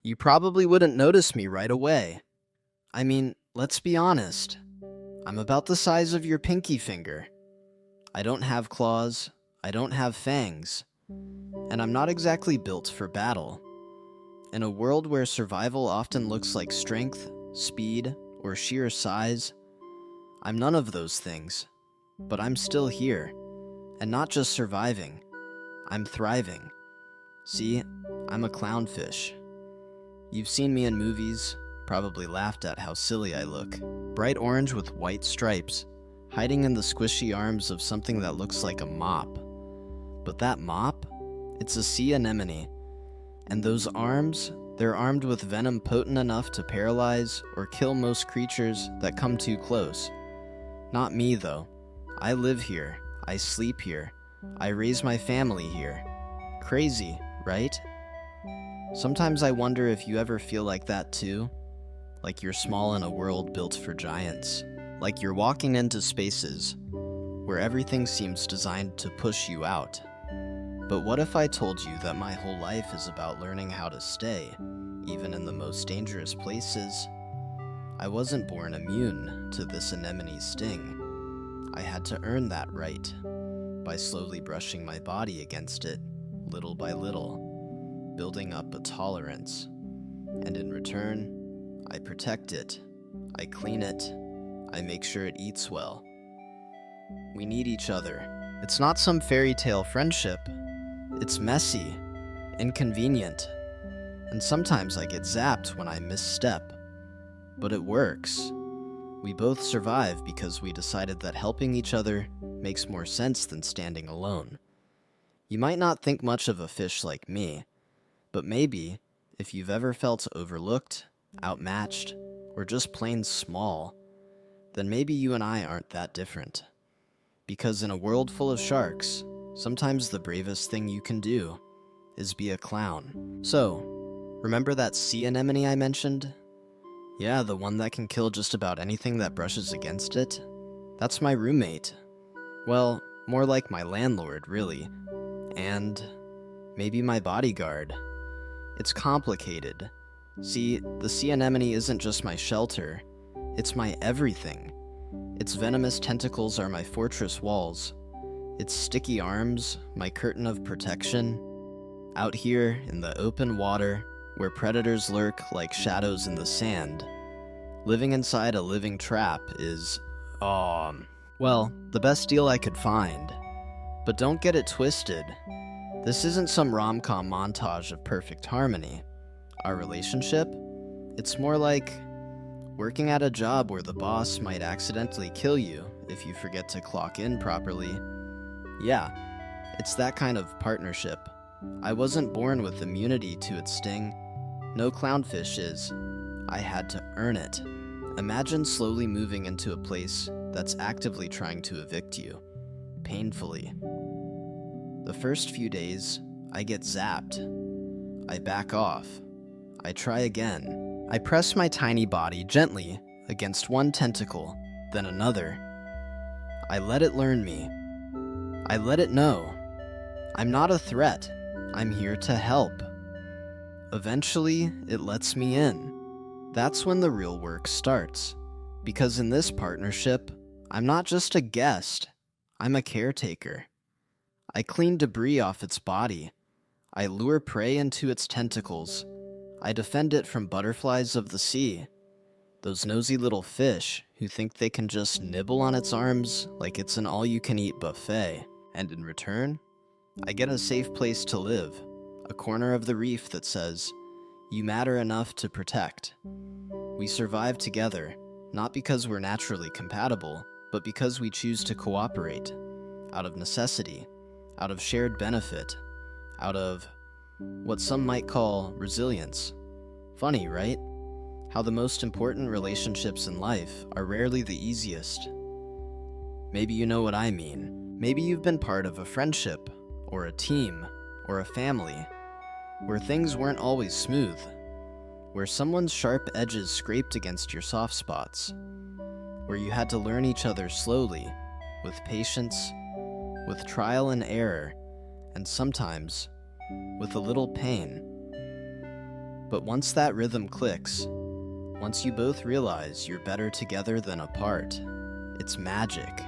You probably wouldn't notice me right away. I mean, let's be honest. I'm about the size of your pinky finger. I don't have claws, I don't have fangs, and I'm not exactly built for battle. In a world where survival often looks like strength, speed, or sheer size, I'm none of those things. But I'm still here, and not just surviving, I'm thriving. See, I'm a clownfish. You've seen me in movies, probably laughed at how silly I look. Bright orange with white stripes, hiding in the squishy arms of something that looks like a mop. But that mop? It's a sea anemone. And those arms, they're armed with venom potent enough to paralyze or kill most creatures that come too close. Not me, though. I live here, I sleep here, I raise my family here. Crazy, right? Sometimes I wonder if you ever feel like that too. Like you're small in a world built for giants. Like you're walking into spaces where everything seems designed to push you out. But what if I told you that my whole life is about learning how to stay, even in the most dangerous places? I wasn't born immune to this anemone's sting. I had to earn that right by slowly brushing my body against it, little by little, building up a tolerance. And in return, I protect it, I clean it, I make sure it eats well. We need each other. It's not some fairy tale friendship. It's messy, inconvenient, and sometimes I get zapped when I misstep. But it works. We both survive because we decided that helping each other makes more sense than standing alone. You might not think much of a fish like me, but maybe, if you've ever felt overlooked, outmatched, or just plain small, then maybe you and I aren't that different. Because in a world full of sharks, sometimes the bravest thing you can do is be a clown. So, remember that sea anemone I mentioned? Yeah, the one that can kill just about anything that brushes against it? That's my roommate. Well, more like my landlord, really. And maybe my bodyguard. It's complicated. See, the sea anemone isn't just my shelter, it's my everything. Its venomous tentacles are my fortress walls. Its sticky arms, my curtain of protection. Out here, in the open water, where predators lurk like shadows in the sand, living inside a living trap is, well, the best deal I could find. But don't get it twisted. This isn't some rom-com montage of perfect harmony. Our relationship? It's more like working at a job where the boss might accidentally kill you if you forget to clock in properly. Yeah, it's that kind of partnership. I wasn't born with immunity to its sting. No clownfish is. I had to earn it. Imagine slowly moving into a place that's actively trying to evict you. Painfully. The first few days, I get zapped. I back off. I try again. I press my tiny body gently against one tentacle, then another. I let it learn me. I let it know. I'm not a threat. I'm here to help. Eventually, it lets me in. That's when the real work starts. Because in this partnership, I'm not just a guest. I'm a caretaker. I clean debris off its body. I lure prey into its tentacles. I defend it from butterflies of the sea. Those nosy little fish who think they can just nibble on its arms like it's an all-you-can-eat buffet. And in return, I get a safe place to live. A corner of the reef that says, "You matter enough to protect." We survive together, not because we're naturally compatible, but because we choose to cooperate. Out of necessity, out of shared benefit, out of what some might call resilience. Funny, right? How the most important relationships in life are rarely the easiest. Maybe you know what I mean. Maybe you've been part of a friendship, or a team, or a family, where things weren't always smooth, where someone's sharp edges scraped against your soft spots, where you had to learn each other slowly, with patience, with trial and error, and sometimes with a little pain. But once that rhythm clicks, once you both realize you're better together than apart, it's magic.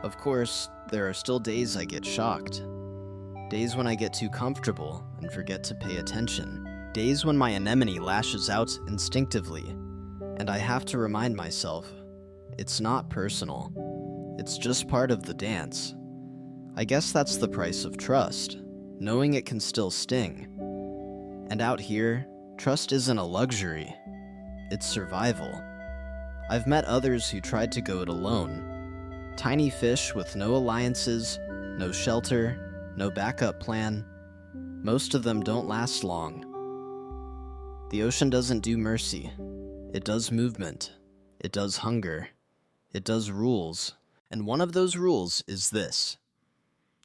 Of course, there are still days I get shocked. Days when I get too comfortable and forget to pay attention. Days when my anemone lashes out instinctively, and I have to remind myself, it's not personal. It's just part of the dance. I guess that's the price of trust, knowing it can still sting. And out here, trust isn't a luxury, it's survival. I've met others who tried to go it alone. Tiny fish with no alliances, no shelter, no backup plan. Most of them don't last long. The ocean doesn't do mercy. It does movement. It does hunger. It does rules. And one of those rules is this: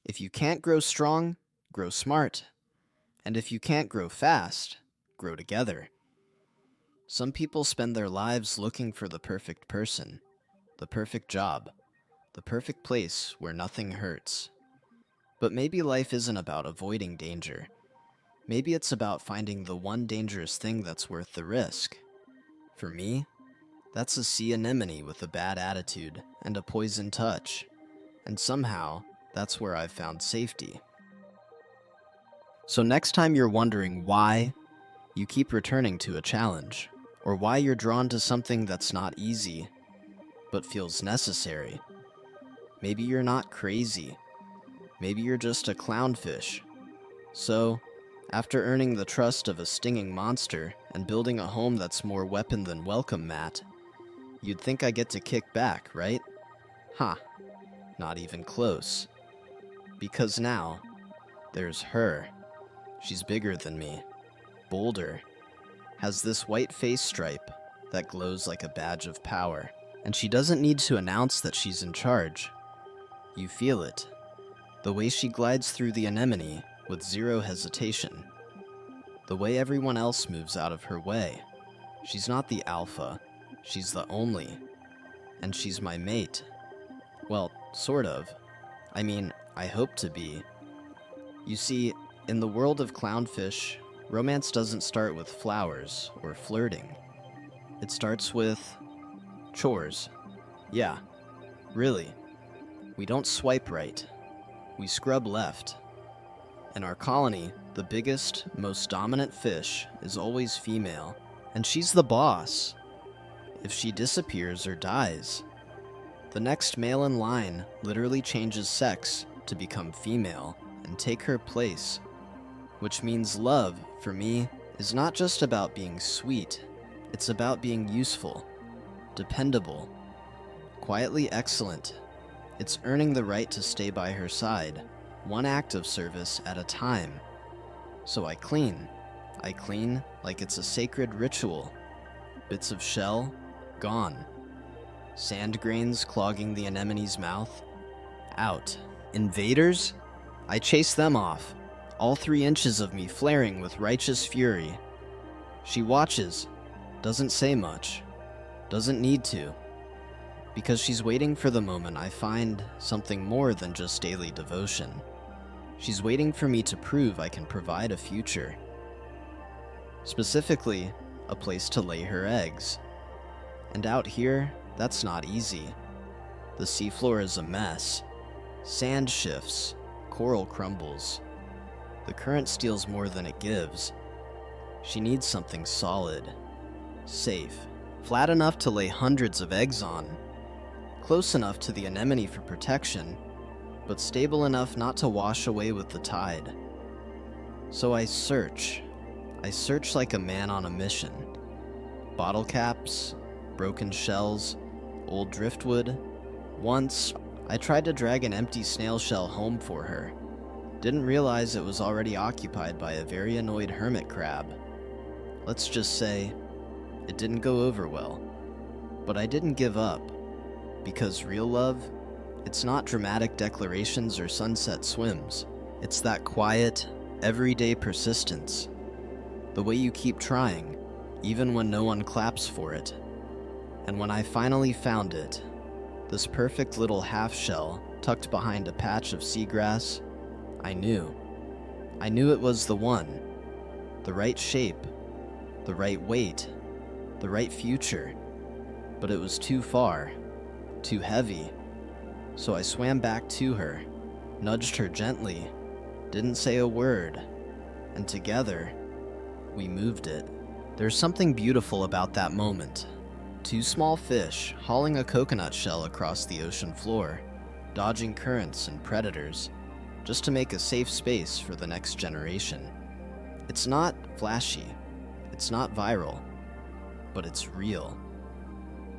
if you can't grow strong, grow smart. And if you can't grow fast, grow together. Some people spend their lives looking for the perfect person, the perfect job, the perfect place where nothing hurts. But maybe life isn't about avoiding danger. Maybe it's about finding the one dangerous thing that's worth the risk. For me, that's a sea anemone with a bad attitude and a poison touch. And somehow, that's where I've found safety. So next time you're wondering why you keep returning to a challenge, or why you're drawn to something that's not easy, but feels necessary, maybe you're not crazy. Maybe you're just a clownfish. So, after earning the trust of a stinging monster and building a home that's more weapon than welcome mat, you'd think I get to kick back, right? Ha, not even close. Because now, there's her. She's bigger than me, bolder, has this white face stripe that glows like a badge of power, and she doesn't need to announce that she's in charge. You feel it. The way she glides through the anemone with zero hesitation. The way everyone else moves out of her way. She's not the alpha, she's the only. And she's my mate. Well, sort of. I mean, I hope to be. You see, in the world of clownfish, romance doesn't start with flowers or flirting. It starts with chores. Yeah, really. We don't swipe right. We scrub left. In our colony, the biggest, most dominant fish is always female, and she's the boss. If she disappears or dies, the next male in line literally changes sex to become female and take her place. Which means love, for me, is not just about being sweet. It's about being useful, dependable, quietly excellent. It's earning the right to stay by her side, one act of service at a time. So I clean. I clean like it's a sacred ritual. Bits of shell, gone. Sand grains clogging the anemone's mouth, out. Invaders? I chase them off, all 3 inches of me flaring with righteous fury. She watches, doesn't say much, doesn't need to. Because she's waiting for the moment I find something more than just daily devotion. She's waiting for me to prove I can provide a future. Specifically, a place to lay her eggs. And out here, that's not easy. The seafloor is a mess. Sand shifts, coral crumbles. The current steals more than it gives. She needs something solid, safe, flat enough to lay hundreds of eggs on. Close enough to the anemone for protection, but stable enough not to wash away with the tide. So I search. I search like a man on a mission. Bottle caps, broken shells, old driftwood. Once, I tried to drag an empty snail shell home for her. Didn't realize it was already occupied by a very annoyed hermit crab. Let's just say, it didn't go over well. But I didn't give up. Because real love, it's not dramatic declarations or sunset swims. It's that quiet, everyday persistence. The way you keep trying, even when no one claps for it. And when I finally found it, this perfect little half shell tucked behind a patch of seagrass, I knew. I knew it was the one. The right shape, the right weight, the right future. But it was too far, too heavy. So I swam back to her, nudged her gently, didn't say a word, and together, we moved it. There's something beautiful about that moment. Two small fish hauling a coconut shell across the ocean floor, dodging currents and predators, just to make a safe space for the next generation. It's not flashy, it's not viral, but it's real.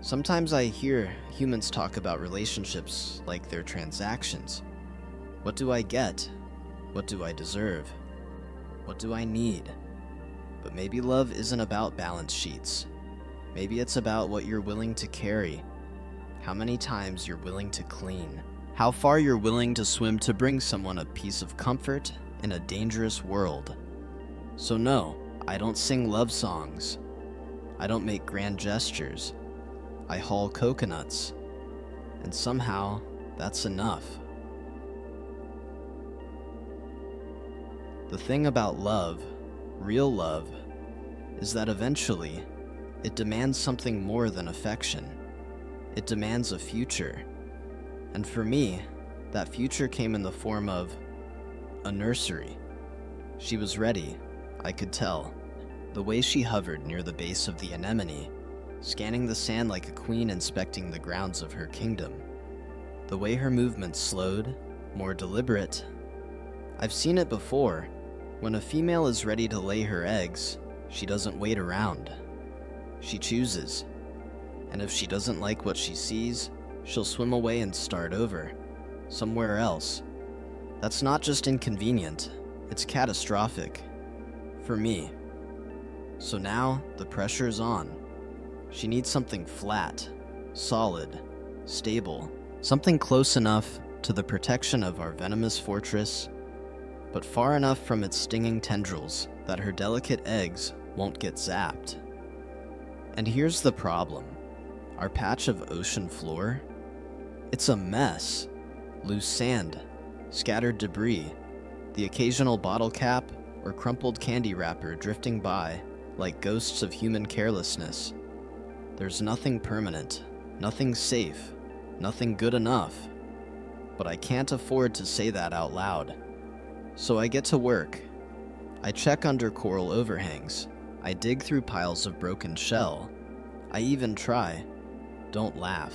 Sometimes I hear humans talk about relationships like they're transactions. What do I get? What do I deserve? What do I need? But maybe love isn't about balance sheets. Maybe it's about what you're willing to carry, how many times you're willing to clean, how far you're willing to swim to bring someone a piece of comfort in a dangerous world. So no, I don't sing love songs. I don't make grand gestures. I haul coconuts. And somehow, that's enough. The thing about love, real love, is that eventually, it demands something more than affection. It demands a future. And for me, that future came in the form of a nursery. She was ready, I could tell. The way she hovered near the base of the anemone, scanning the sand like a queen inspecting the grounds of her kingdom. The way her movements slowed, more deliberate. I've seen it before. When a female is ready to lay her eggs, she doesn't wait around. She chooses. And if she doesn't like what she sees, she'll swim away and start over, somewhere else. That's not just inconvenient, it's catastrophic. For me. So now, the pressure's on. She needs something flat, solid, stable, something close enough to the protection of our venomous fortress, but far enough from its stinging tendrils that her delicate eggs won't get zapped. And here's the problem. Our patch of ocean floor? It's a mess. Loose sand, scattered debris, the occasional bottle cap or crumpled candy wrapper drifting by like ghosts of human carelessness. There's nothing permanent, nothing safe, nothing good enough. But I can't afford to say that out loud. So I get to work. I check under coral overhangs. I dig through piles of broken shell. I even try, don't laugh,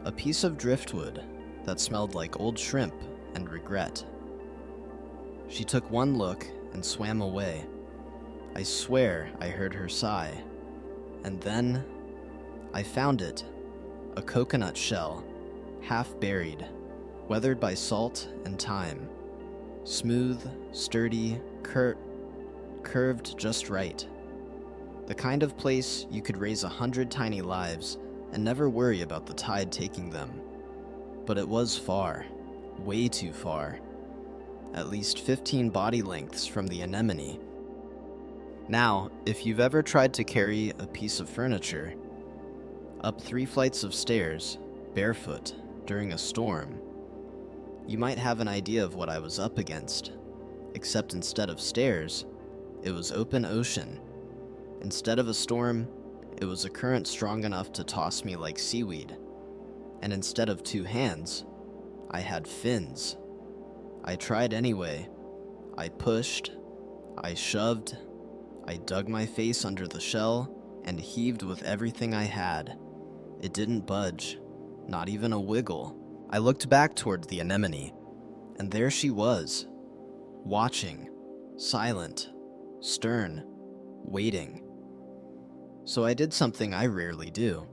a piece of driftwood that smelled like old shrimp and regret. She took one look and swam away. I swear I heard her sigh. And then I found it, a coconut shell, half buried, weathered by salt and time. Smooth, sturdy, curved just right. The kind of place you could raise 100 tiny lives and never worry about the tide taking them. But it was far, way too far. At least 15 body lengths from the anemone. Now, if you've ever tried to carry a piece of furniture up 3 flights of stairs, barefoot, during a storm, you might have an idea of what I was up against. Except instead of stairs, it was open ocean. Instead of a storm, it was a current strong enough to toss me like seaweed. And instead of 2 hands, I had fins. I tried anyway. I pushed, I shoved, I dug my face under the shell and heaved with everything I had. It didn't budge, not even a wiggle. I looked back toward the anemone, and there she was, watching, silent, stern, waiting. So I did something I rarely do.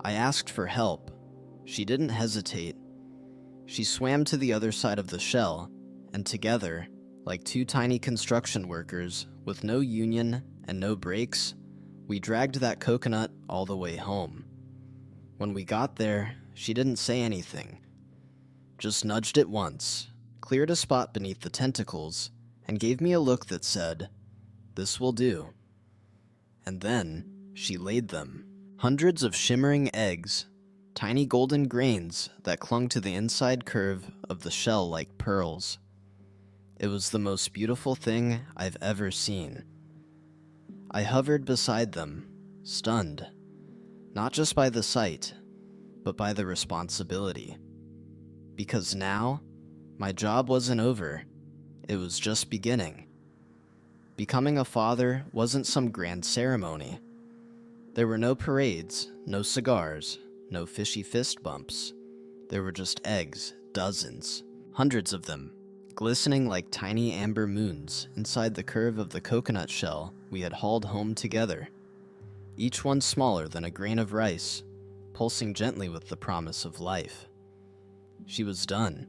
I asked for help. She didn't hesitate. She swam to the other side of the shell, and together, like 2 tiny construction workers with no union and no brakes, we dragged that coconut all the way home. When we got there, she didn't say anything. Just nudged it once, cleared a spot beneath the tentacles, and gave me a look that said, "This will do." And then, she laid them. Hundreds of shimmering eggs, tiny golden grains that clung to the inside curve of the shell like pearls. It was the most beautiful thing I've ever seen. I hovered beside them, stunned, not just by the sight, but by the responsibility. Because now, my job wasn't over, it was just beginning. Becoming a father wasn't some grand ceremony. There were no parades, no cigars, no fishy fist bumps. There were just eggs, dozens, hundreds of them, glistening like tiny amber moons inside the curve of the coconut shell we had hauled home together. Each one smaller than a grain of rice, pulsing gently with the promise of life. She was done,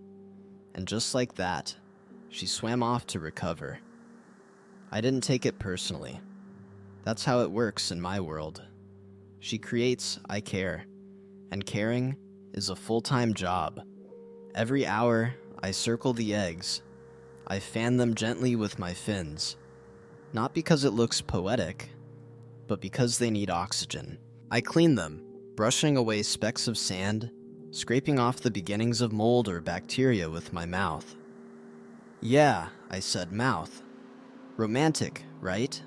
and just like that, she swam off to recover. I didn't take it personally. That's how it works in my world. She creates, I care, and caring is a full-time job. Every hour, I circle the eggs. I fan them gently with my fins, not because it looks poetic, but because they need oxygen. I clean them, brushing away specks of sand, scraping off the beginnings of mold or bacteria with my mouth. Yeah, I said mouth. Romantic, right?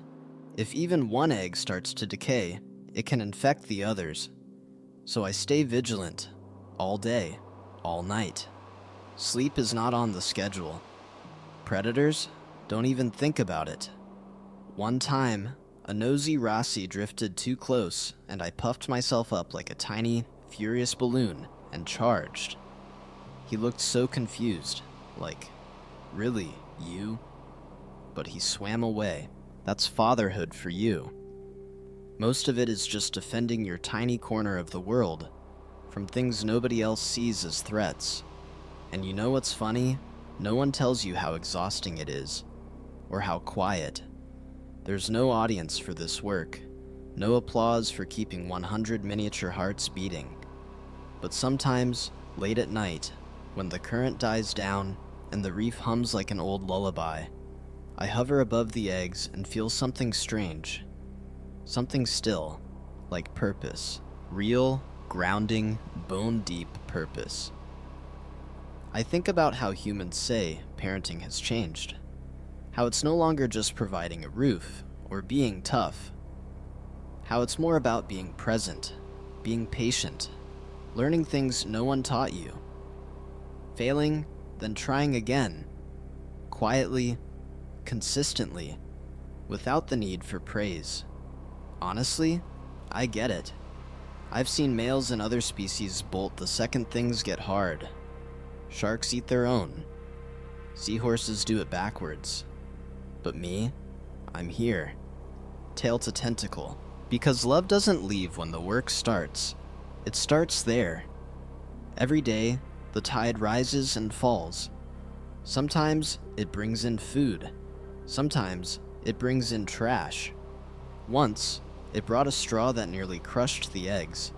If even one egg starts to decay, it can infect the others. So I stay vigilant, all day, all night. Sleep is not on the schedule. Predators don't even think about it. One time, a nosy Rossi drifted too close, and I puffed myself up like a tiny, furious balloon and charged. He looked so confused, like, really, you? But he swam away. That's fatherhood for you. Most of it is just defending your tiny corner of the world from things nobody else sees as threats. And you know what's funny? No one tells you how exhausting it is, or how quiet. There's no audience for this work, no applause for keeping 100 miniature hearts beating. But sometimes, late at night, when the current dies down and the reef hums like an old lullaby, I hover above the eggs and feel something strange. Something still, like purpose. Real, grounding, bone-deep purpose. I think about how humans say parenting has changed. How it's no longer just providing a roof or being tough. How it's more about being present, being patient, learning things no one taught you. Failing, then trying again. Quietly, consistently, without the need for praise. Honestly, I get it. I've seen males in other species bolt the second things get hard. Sharks eat their own. Seahorses do it backwards. But me, I'm here, tail to tentacle, because love doesn't leave when the work starts. It starts there. Every day, the tide rises and falls. Sometimes it brings in food. Sometimes it brings in trash. Once, it brought a straw that nearly crushed the eggs.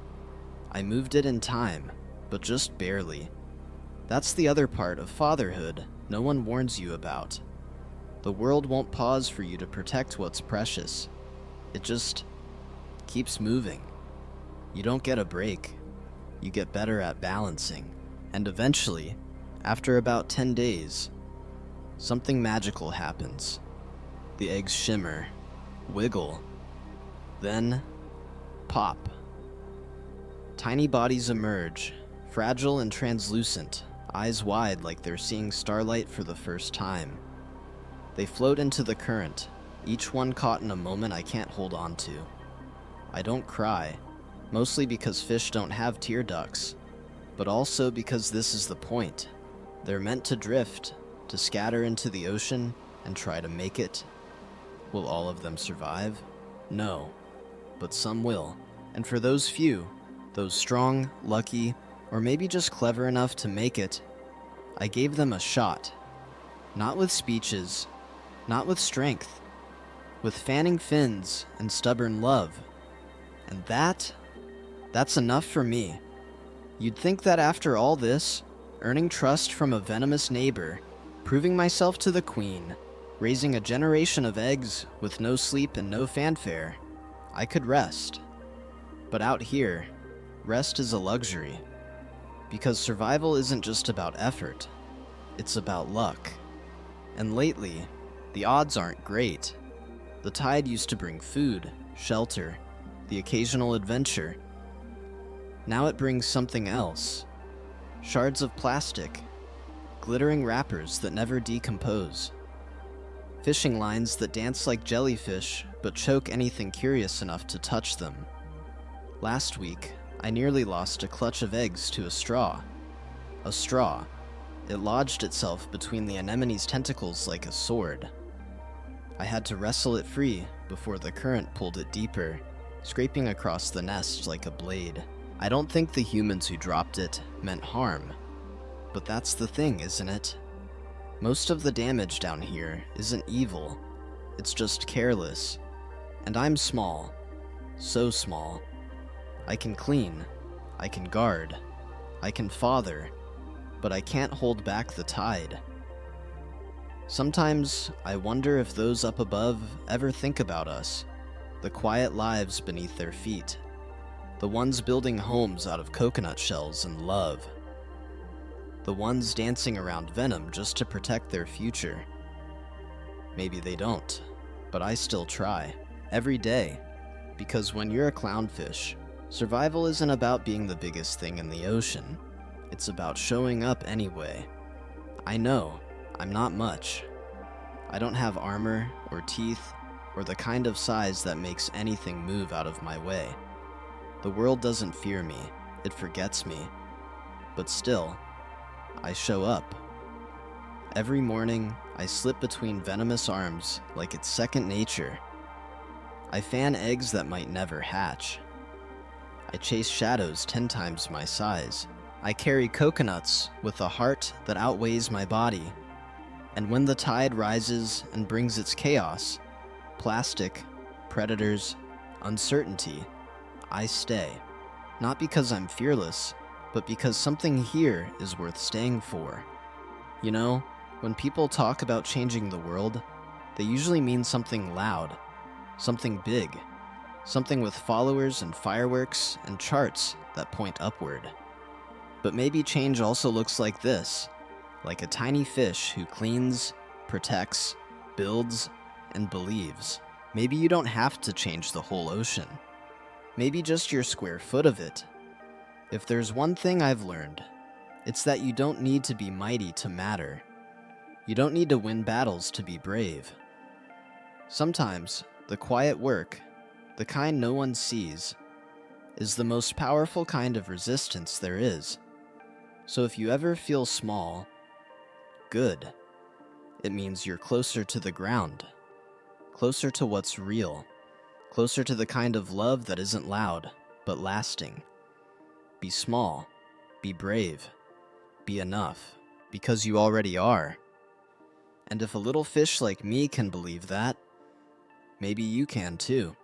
I moved it in time, but just barely. That's the other part of fatherhood no one warns you about. The world won't pause for you to protect what's precious. It just keeps moving. You don't get a break. You get better at balancing. And eventually, after about 10 days, something magical happens. The eggs shimmer, wiggle, then pop. Tiny bodies emerge, fragile and translucent, eyes wide like they're seeing starlight for the first time. They float into the current, each one caught in a moment I can't hold on to. I don't cry, mostly because fish don't have tear ducts, but also because this is the point. They're meant to drift, to scatter into the ocean and try to make it. Will all of them survive? No, but some will. And for those few, those strong, lucky, or maybe just clever enough to make it, I gave them a shot. Not with speeches, not with strength, with fanning fins and stubborn love. And that's enough for me. You'd think that after all this, earning trust from a venomous neighbor, proving myself to the queen, raising a generation of eggs with no sleep and no fanfare, I could rest. But out here, rest is a luxury. Because survival isn't just about effort, it's about luck. And lately, the odds aren't great. The tide used to bring food, shelter, the occasional adventure. Now it brings something else. Shards of plastic, glittering wrappers that never decompose, fishing lines that dance like jellyfish but choke anything curious enough to touch them. Last week, I nearly lost a clutch of eggs to a straw. A straw. It lodged itself between the anemone's tentacles like a sword. I had to wrestle it free before the current pulled it deeper, scraping across the nest like a blade. I don't think the humans who dropped it meant harm. But that's the thing, isn't it? Most of the damage down here isn't evil. It's just careless. And I'm small. So small. I can clean. I can guard. I can father. But I can't hold back the tide. Sometimes I wonder if those up above ever think about us, the quiet lives beneath their feet, the ones building homes out of coconut shells and love, the ones dancing around venom just to protect their future. Maybe they don't, but I still try, every day, because when you're a clownfish, survival isn't about being the biggest thing in the ocean. It's about showing up anyway. I know, I'm not much. I don't have armor or teeth or the kind of size that makes anything move out of my way. The world doesn't fear me, it forgets me. But still, I show up. Every morning, I slip between venomous arms like it's second nature. I fan eggs that might never hatch. I chase shadows 10 times my size. I carry coconuts with a heart that outweighs my body. And when the tide rises and brings its chaos, plastic, predators, uncertainty, I stay. Not because I'm fearless, but because something here is worth staying for. You know, when people talk about changing the world, they usually mean something loud, something big, something with followers and fireworks and charts that point upward. But maybe change also looks like this, like a tiny fish who cleans, protects, builds, and believes. Maybe you don't have to change the whole ocean. Maybe just your square foot of it. If there's one thing I've learned, it's that you don't need to be mighty to matter. You don't need to win battles to be brave. Sometimes, the quiet work, the kind no one sees, is the most powerful kind of resistance there is. So if you ever feel small, good. It means you're closer to the ground, closer to what's real, closer to the kind of love that isn't loud, but lasting. Be small, be brave, be enough, because you already are. And if a little fish like me can believe that, maybe you can too.